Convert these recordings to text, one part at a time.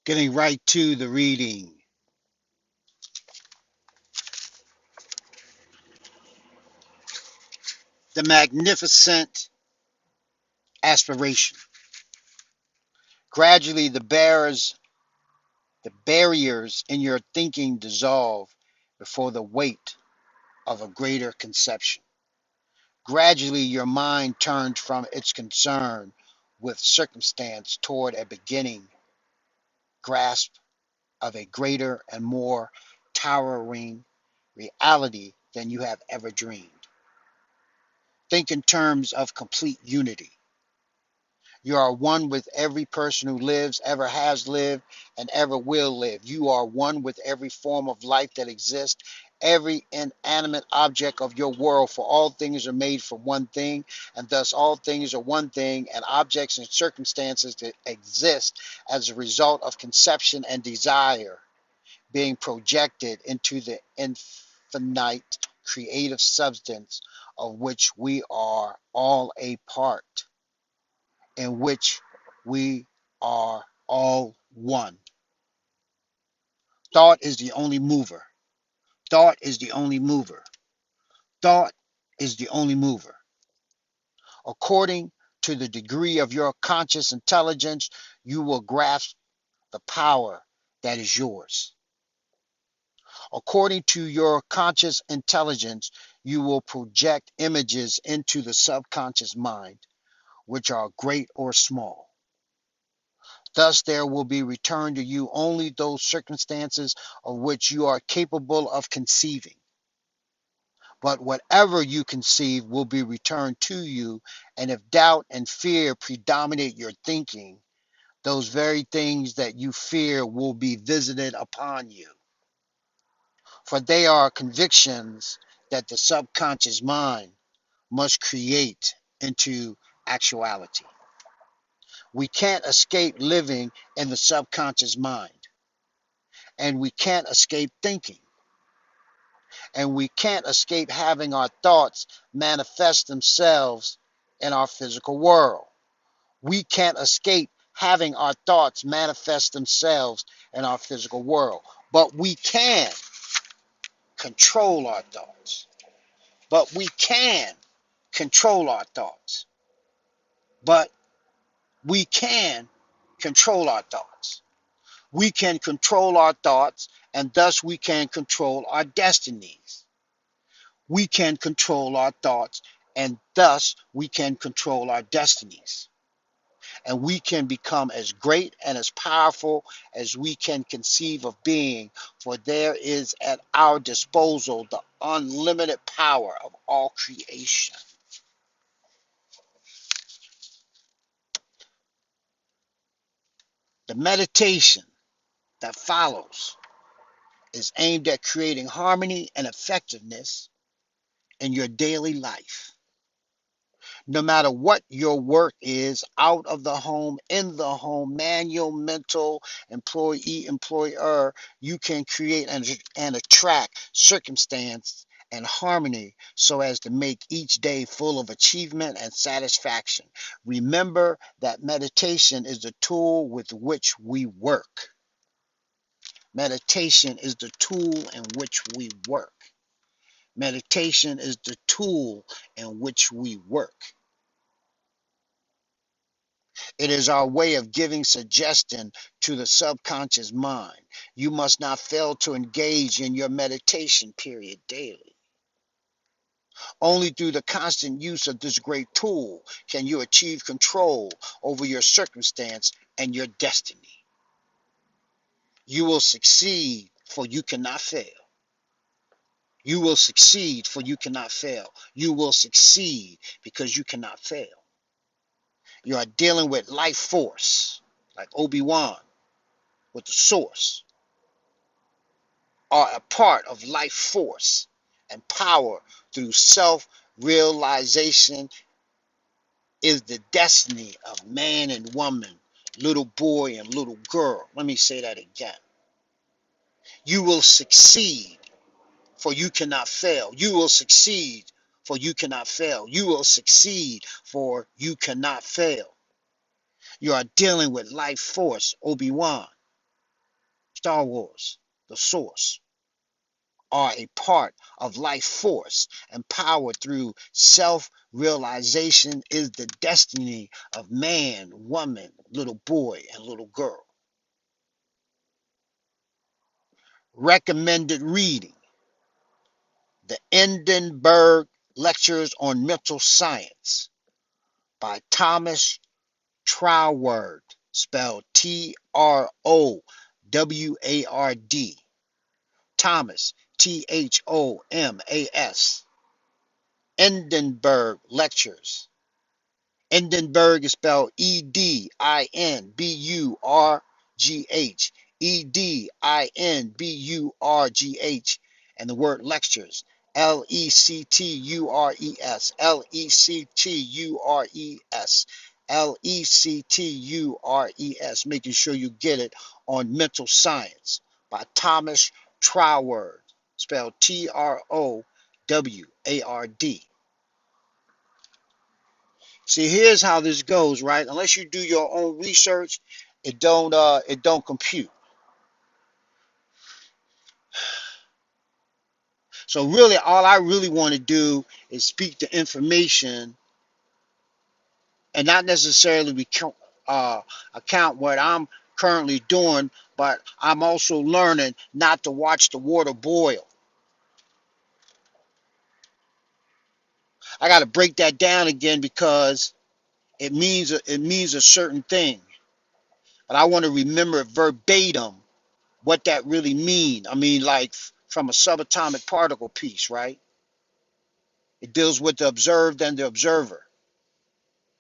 Getting right to the reading. The magnificent aspiration. Gradually, the barriers in your thinking dissolve before the weight of a greater conception. Gradually, your mind turns from its concern with circumstance toward a beginning grasp of a greater and more towering reality than you have ever dreamed. Think in terms of complete unity. You are one with every person who lives, ever has lived, and ever will live. You are one with every form of life that exists, every inanimate object of your world, for all things are made from one thing, and thus all things are one thing, and objects and circumstances that exist as a result of conception and desire being projected into the infinite creative substance of which we are all a part, in which we are all one. Thought is the only mover. Thought is the only mover. Thought is the only mover. According to the degree of your conscious intelligence, you will grasp the power that is yours. According to your conscious intelligence, you will project images into the subconscious mind, which are great or small. Thus, there will be returned to you only those circumstances of which you are capable of conceiving. But whatever you conceive will be returned to you, and if doubt and fear predominate your thinking, those very things that you fear will be visited upon you. For they are convictions that the subconscious mind must create into actuality. We can't escape living in the subconscious mind, and we can't escape thinking, and we can't escape having our thoughts manifest themselves in our physical world. We can't escape having our thoughts manifest themselves in our physical world, but we can control our thoughts. But we can control our thoughts. But we can control our thoughts. We can control our thoughts, and thus we can control our destinies. We can control our thoughts, and thus we can control our destinies. And we can become as great and as powerful as we can conceive of being, for there is at our disposal the unlimited power of all creation. The meditation that follows is aimed at creating harmony and effectiveness in your daily life. No matter what your work is, out of the home, in the home, manual, mental, employee, employer, you can create and attract circumstance and harmony so as to make each day full of achievement and satisfaction. Remember that meditation is the tool with which we work. Meditation is the tool in which we work. Meditation is the tool in which we work. It is our way of giving suggestion to the subconscious mind. You must not fail to engage in your meditation period daily. Only through the constant use of this great tool can you achieve control over your circumstance and your destiny. You will succeed, for you cannot fail. You will succeed, for you cannot fail. You will succeed because you cannot fail. You are dealing with life force, like Obi-Wan with the source, are a part of life force and power through self-realization is the destiny of man and woman, little boy and little girl. Let me say that again. You will succeed, for you cannot fail. You will succeed, for you cannot fail. You will succeed, for you cannot fail. You are dealing with life force, Obi-Wan. Star Wars, the Source, are a part of life force, empowered through self-realization is the destiny of man, woman, little boy, and little girl. Recommended reading: The Edinburgh Lectures on Mental Science by Thomas Troward, spelled Troward. Thomas, Thomas. Edinburgh Lectures. Edinburgh is spelled Edinburgh. Edinburgh. And the word lectures. Lectures. Lectures. Lectures. Making sure you get it on mental science by Thomas Troward, spelled Troward. See, here's how this goes, right? Unless you do your own research, it don't compute. So really, all I really want to do is speak the information and not necessarily account what I'm currently doing, but I'm also learning not to watch the water boil. I got to break that down again because it means a certain thing, but I want to remember it verbatim what that really mean. I mean, like from a subatomic particle piece, right? It deals with the observed and the observer.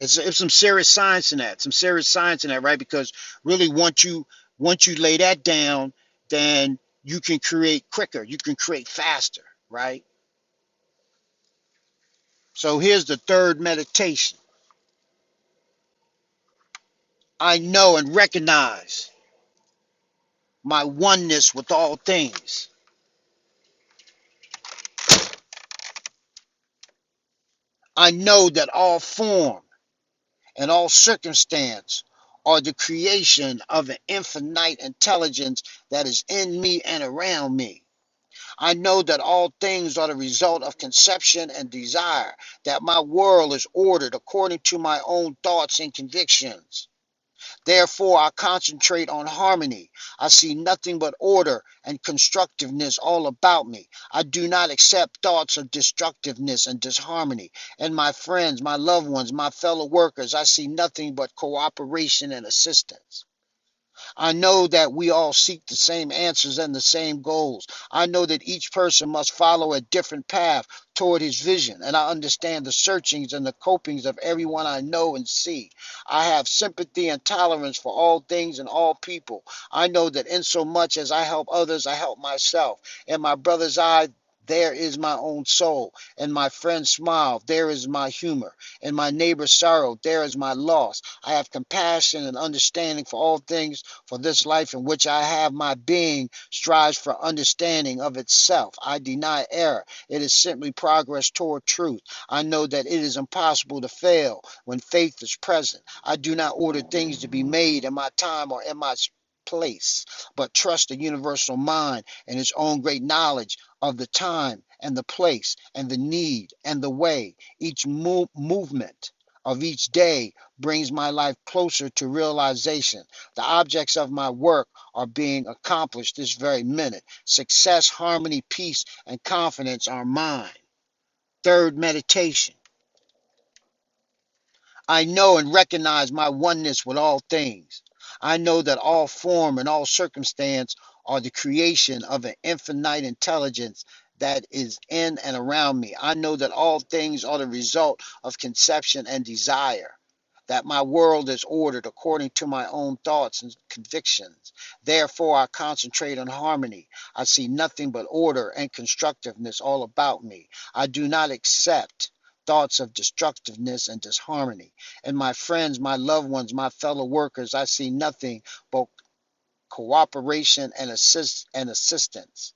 It's some serious science in that. Some serious science in that, right? Because really, once you lay that down, then you can create quicker. You can create faster, right? So here's the third meditation. I know and recognize my oneness with all things. I know that all form and all circumstance are the creation of an infinite intelligence that is in me and around me. I know that all things are the result of conception and desire, that my world is ordered according to my own thoughts and convictions. Therefore, I concentrate on harmony. I see nothing but order and constructiveness all about me. I do not accept thoughts of destructiveness and disharmony. And my friends, my loved ones, my fellow workers, I see nothing but cooperation and assistance. I know that we all seek the same answers and the same goals. I know that each person must follow a different path toward his vision, and I understand the searchings and the copings of everyone I know and see. I have sympathy and tolerance for all things and all people. I know that in so much as I help others, I help myself. In my brother's eye, there is my own soul. In my friend's smile, there is my humor. In my neighbor's sorrow, there is my loss. I have compassion and understanding for all things, for this life in which I have my being strives for understanding of itself. I deny error. It is simply progress toward truth. I know that it is impossible to fail when faith is present. I do not order things to be made in my time or in my place, but trust the universal mind and its own great knowledge of the time and the place and the need and the way. Each movement of each day brings my life closer to realization. The objects of my work are being accomplished this very minute. Success, harmony, peace, and confidence are mine. Third meditation. I know and recognize my oneness with all things. I know that all form and all circumstance are the creation of an infinite intelligence that is in and around me. I know that all things are the result of conception and desire, that my world is ordered according to my own thoughts and convictions. Therefore, I concentrate on harmony. I see nothing but order and constructiveness all about me. I do not accept thoughts of destructiveness and disharmony. And my friends, my loved ones, my fellow workers, I see nothing but cooperation and assistance.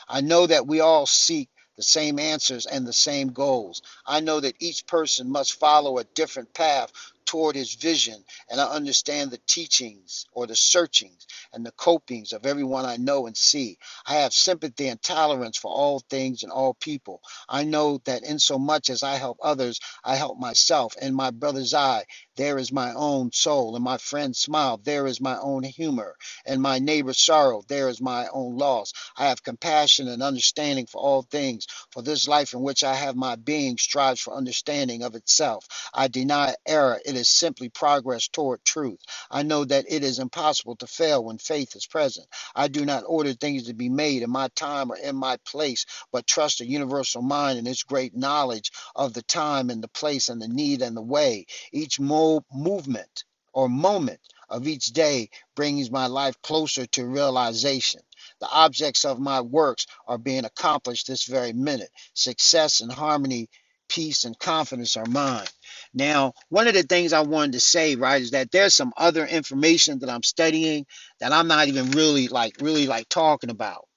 I know that we all seek the same answers and the same goals. I know that each person must follow a different path toward his vision, and I understand the teachings or the searchings and the copings of everyone I know and see. I have sympathy and tolerance for all things and all people. I know that in so much as I help others, I help myself. In my brother's eye, there is my own soul. In my friend's smile, there is my own humor. In my neighbor's sorrow, there is my own loss. I have compassion and understanding for all things. For this life in which I have my being strives for understanding of itself. I deny error. It is simply progress toward truth. I know that it is impossible to fail when faith is present. I do not order things to be made in my time or in my place, but trust the universal mind and its great knowledge of the time and the place and the need and the way. Each movement or moment of each day brings my life closer to realization. The objects of my works are being accomplished this very minute. Success and harmony, peace and confidence are mine. Now, one of the things I wanted to say, right, is that there's some other information that I'm studying that I'm not even really like talking about,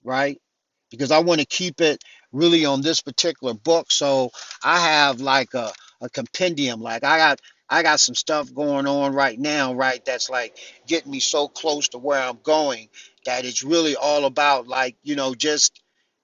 right? Because I want to keep it really on this particular book. So I have like a compendium. Like I got some stuff going on right now, right? That's like getting me so close to where I'm going that it's really all about like, just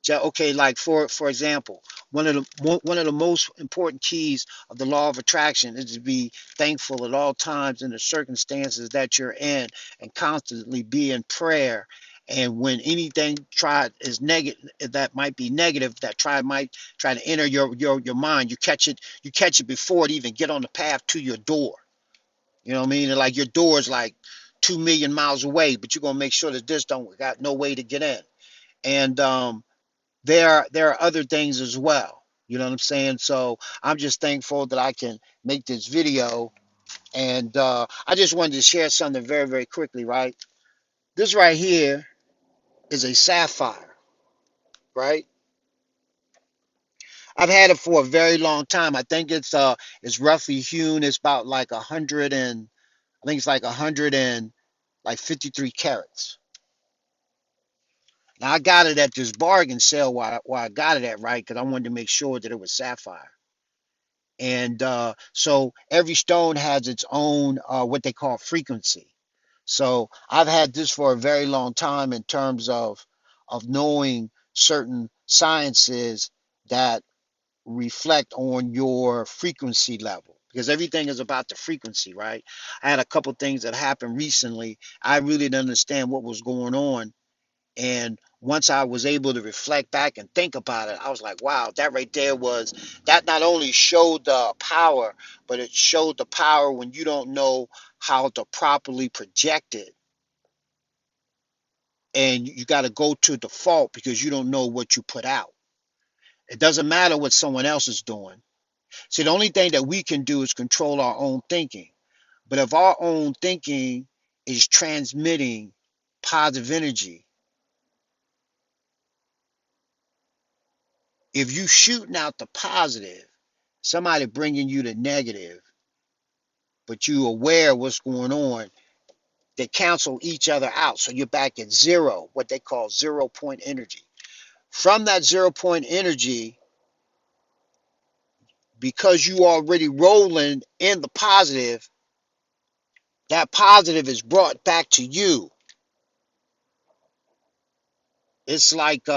okay, like for example, one of the most important keys of the law of attraction is to be thankful at all times in the circumstances that you're in and constantly be in prayer. And when anything try is negative, that might be negative, that might try to enter your mind, you catch it before it even get on the path to your door. You know what I mean? And like your door is like 2 million miles away, but you're gonna make sure that this don't got no way to get in. And there are other things as well. You know what I'm saying? So I'm just thankful that I can make this video. And I just wanted to share something very, very quickly, right? This right here is a sapphire, right? I've had it for a very long time. I think it's roughly hewn. It's about like 100 and I think it's like 100 and like 53 carats. Now I got it at this bargain sale where I got it at, right? Because I wanted to make sure that it was sapphire. And so every stone has its own what they call frequency. So I've had this for a very long time in terms of knowing certain sciences that reflect on your frequency level because everything is about the frequency, right? I had a couple things that happened recently. I really didn't understand what was going on. And once I was able to reflect back and think about it, I was like, wow, that right there that not only showed the power, but it showed the power when you don't know how to properly project it. And you got to go to default because you don't know what you put out. It doesn't matter what someone else is doing. See, the only thing that we can do is control our own thinking. But if our own thinking is transmitting positive energy, if you shooting out the positive, somebody bringing you the negative, but you aware of what's going on, they cancel each other out. So you're back at zero, what they call 0 point energy. From that 0 point energy, because you already rolling in the positive, that positive is brought back to you. It's like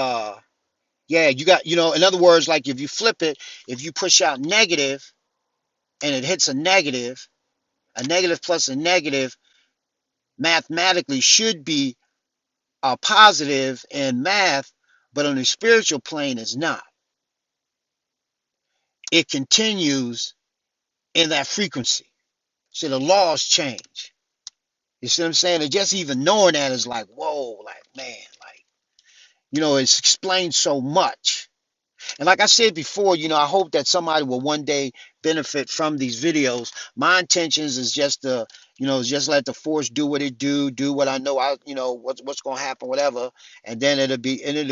yeah, you got, in other words, like if you flip it, if you push out negative and it hits a negative plus a negative mathematically should be a positive in math, but on the spiritual plane it's not. It continues in that frequency. So the laws change. You see what I'm saying? And just even knowing that is like, whoa, like, man, like, it's explained so much. And like I said before, I hope that somebody will one day benefit from these videos. My intentions is just to, just let the force do what it do what I know what's going to happen, whatever, and then it'll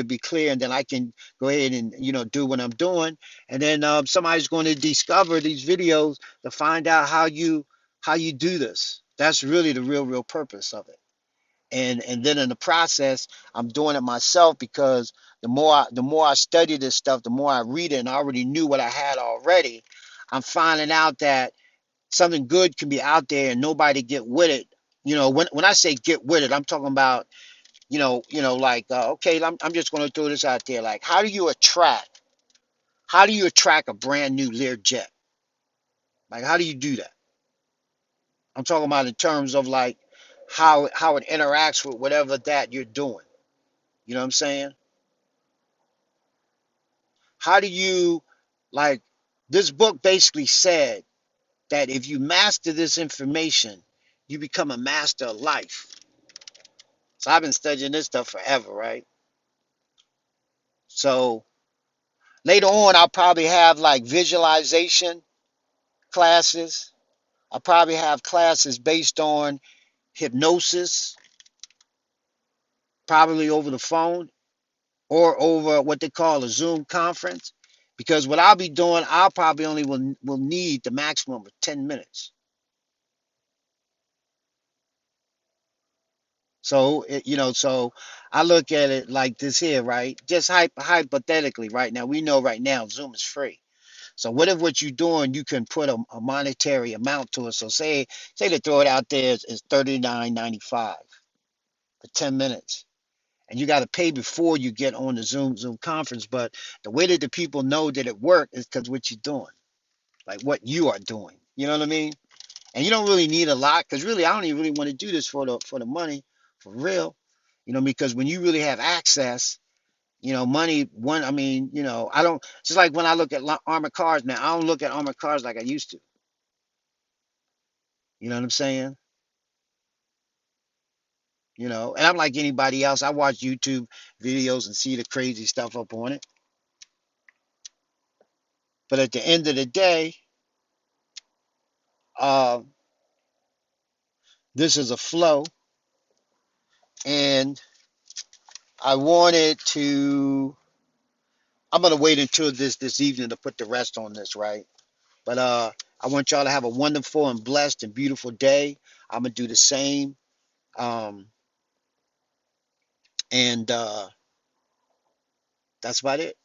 be clear, and then I can go ahead and do what I'm doing, and then somebody's going to discover these videos to find out how you do this. That's really the real purpose of it. And then in the process I'm doing it myself because the more I study this stuff, the more I read it, and I already knew what I had already. I'm finding out that something good can be out there and nobody get with it. When I say get with it, I'm talking about, like, okay, I'm just going to throw this out there. Like, how do you attract a brand new Learjet? Like, how do you do that? I'm talking about in terms of like how it interacts with whatever that you're doing. You know what I'm saying? How do you, like, this book basically said that if you master this information, you become a master of life. So I've been studying this stuff forever, right? So later on, I'll probably have like visualization classes. I'll probably have classes based on hypnosis, probably over the phone or over what they call a Zoom conference. Because what I'll be doing, I'll probably only will need the maximum of 10 minutes. So, so I look at it like this here, right? Just hypothetically, right now, we know right now Zoom is free. So what if what you're doing, you can put a monetary amount to it. So say to throw it out there is $39.95 for 10 minutes. And you got to pay before you get on the Zoom conference. But the way that the people know that it worked is because what you're doing, like what you are doing. You know what I mean? And you don't really need a lot, because really I don't even really want to do this for the money, for real. Because when you really have access, money, I mean, I don't, just like when I look at armored cars now, I don't look at armored cars like I used to. You know what I'm saying? And I'm like anybody else. I watch YouTube videos and see the crazy stuff up on it. But at the end of the day, uh, this is a flow, and I wanted to. I'm gonna wait until this evening to put the rest on this, right? But I want y'all to have a wonderful and blessed and beautiful day. I'm gonna do the same. And that's about it.